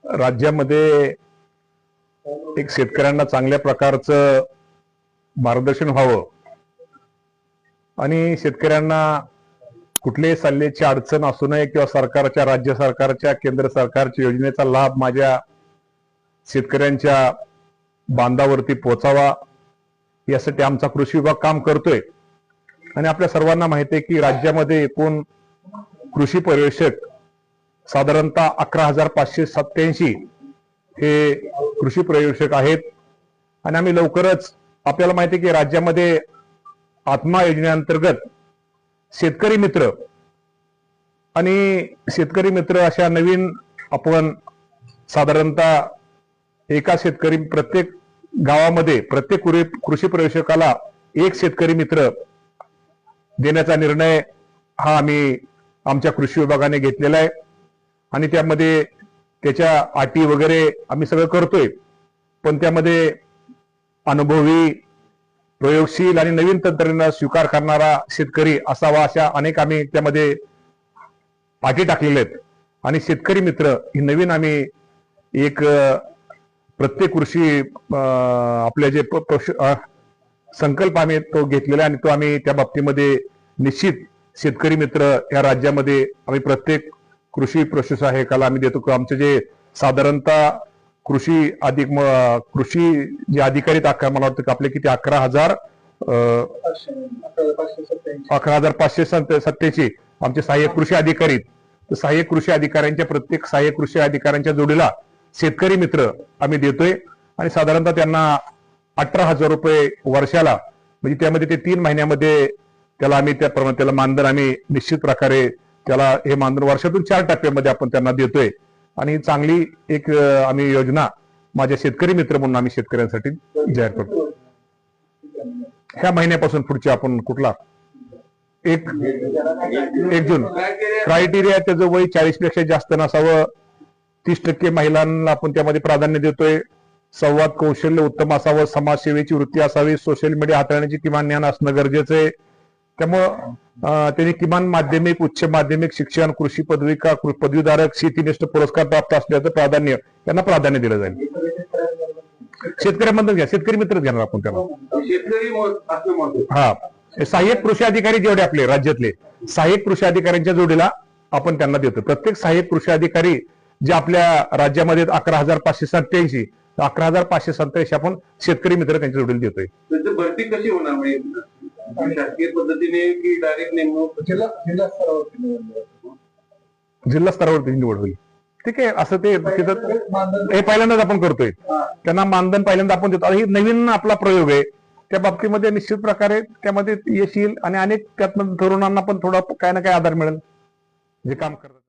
राज्यामध्ये एक शेतकऱ्यांना चांगल्या प्रकारचं मार्गदर्शन व्हावं आणि शेतकऱ्यांना कुठल्याही सल्ल्याची अडचण असू नये किंवा सरकारच्या, राज्य सरकारच्या, केंद्र सरकारच्या योजनेचा लाभ माझ्या शेतकऱ्यांच्या बांधावरती पोहोचावा यासाठी आमचा कृषी विभाग काम करतोय. आणि आपल्या सर्वांना माहिती आहे की राज्यामध्ये एकूण कृषी पर्यवेक्षक साधारणतः 11,587 हे कृषी पर्यवेक्षक आहेत. आणि आम्ही लवकरच, आपल्याला माहिती आहे की राज्यामध्ये आत्मा योजनेअंतर्गत शेतकरी मित्र आणि शेतकरी मित्र अशा नवीन आपण साधारणतः एका शेतकरी, प्रत्येक गावामध्ये प्रत्येक कृषी पर्यवेक्षकाला एक शेतकरी मित्र देण्याचा निर्णय हा आम्ही आमच्या कृषी विभागाने घेतलेला आहे. आणि त्यामध्ये त्याच्या अटी वगैरे आम्ही सगळं करतोय. पण त्यामध्ये अनुभवी, प्रयोगशील आणि नवीन तंत्रज्ञानाचा स्वीकार करणारा शेतकरी असावा अशा अनेक आम्ही त्यामध्ये अटी टाकलेल्या आहेत. आणि शेतकरी मित्र ही नवीन आम्ही एक प्रत्येक कृषी आपले जे संकल्प आम्ही तो घेतलेला आहे आणि तो आम्ही त्या बाबतीमध्ये निश्चित शेतकरी मित्र या राज्यामध्ये आम्ही प्रत्येक कृषी प्रशासकाला आम्ही देतो. आमचे जे साधारणतः कृषी जे अधिकारी मला वाटतं आपले किती 11,587 आमचे सहाय्यक कृषी अधिकारी. तर सहाय्यक कृषी अधिकाऱ्यांच्या, प्रत्येक सहाय्यक कृषी अधिकाऱ्यांच्या जोडीला शेतकरी मित्र आम्ही देतोय. आणि साधारणतः त्यांना 18,000 रुपये वर्षाला, म्हणजे त्यामध्ये ते 3 महिन्यामध्ये त्याला आम्ही त्याप्रमाणे त्याला मानधन आम्ही निश्चित प्रकारे त्याला हे मानधन वर्षातून 4 टप्प्यामध्ये आपण त्यांना देतोय. आणि चांगली एक आम्ही योजना माझ्या शेतकरी मित्र म्हणून आम्ही शेतकऱ्यांसाठी जाहीर करतो. ह्या महिन्यापासून पुढच्या आपण कुठला 1 जून क्रायटेरिया, त्याचं वय 40 पेक्षा जास्त नसावं. 30% महिलांना आपण त्यामध्ये प्राधान्य देतोय. संवाद कौशल्य उत्तम असावं, समाजसेवेची वृत्ती असावी, सोशल मीडिया हाताळण्याची किमान ज्ञान असणं गरजेचं आहे. त्यामुळं त्यांनी किमान माध्यमिक, उच्च माध्यमिक शिक्षण, कृषी पदविका, पदवीधारक, शेतीनिष्ठ पुरस्कार प्राप्त असल्याचं त्यांना प्राधान्य दिलं जाईल. शेतकऱ्यांमधून घ्या, शेतकरी मित्रच घेणार आपण त्याला. हा, सहाय्यक कृषी अधिकारी जेवढे आपले राज्यातले सहाय्यक कृषी अधिकाऱ्यांच्या जोडीला आपण त्यांना देतो. प्रत्येक सहाय्यक कृषी अधिकारी जे आपल्या राज्यामध्ये 11,587 11,587 आपण शेतकरी मित्र त्यांच्या जोडीला देतोय. भरती कशी होणार, शासकीय पद्धतीने की डायरेक्ट नेमणूक जिल्हा स्तरावरती निवड होईल? ठीक आहे, असं ते तिथं हे पहिल्यांदाच आपण करतोय. त्यांना मानधन पहिल्यांदा आपण देतो. ही नवीन आपला प्रयोग आहे. त्या बाबतीमध्ये निश्चित प्रकारे त्यामध्ये यश येईल आणि अनेक त्यातनं तरुणांना पण थोडा काय ना काय आधार मिळेल जे काम करतात.